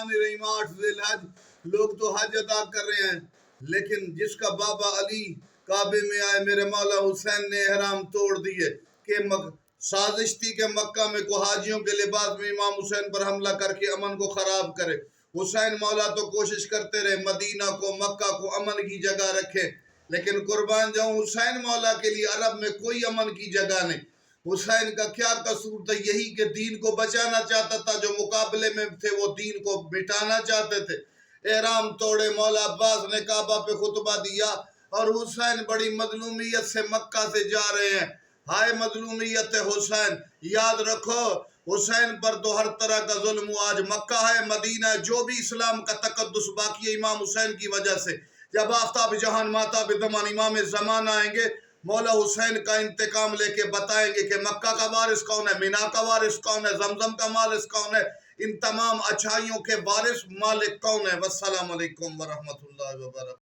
الرحمن الرحیم 8 ذی الحج لوگ تو حج ادا کر رہے ہیں، لیکن جس کا بابا علی کعبے میں آئے میرے مولا حسین نے احرام توڑ دیے کہ سازش تھی کہ مکہ میں کو حاجیوں کے لباس میں امام حسین پر حملہ کر کے امن کو خراب کرے۔ حسین مولا تو کوشش کرتے رہے مدینہ کو مکہ کو امن کی جگہ رکھے، لیکن قربان جاؤں حسین مولا کے لیے عرب میں کوئی امن کی جگہ نہیں۔ حسین کا کیا قصور تھا؟ یہی کہ دین کو بچانا چاہتا تھا، جو مقابلے میں تھے وہ دین کو مٹانا چاہتے تھے۔ احرام توڑے، مولا عباس نے کعبہ پہ خطبہ دیا اور حسین بڑی مظلومیت سے مکہ سے جا رہے ہیں۔ ہائے مظلومیت حسین، یاد رکھو حسین پر تو ہر طرح کا ظلم ہوا۔ آج مکہ ہے، مدینہ ہے، جو بھی اسلام کا تقدس باقی ہے امام حسین کی وجہ سے۔ جب آفتاب جہان ماتاب زمان امام زمان آئیں گے، مولا حسین کا انتقام لے کے بتائیں گے کہ مکہ کا وارث کون ہے، مینا کا وارث کون ہے، زمزم کا وارث کون ہے، ان تمام اچھائیوں کے وارث مالک کون ہے۔ والسلام علیکم ورحمۃ اللہ وبرکاتہ۔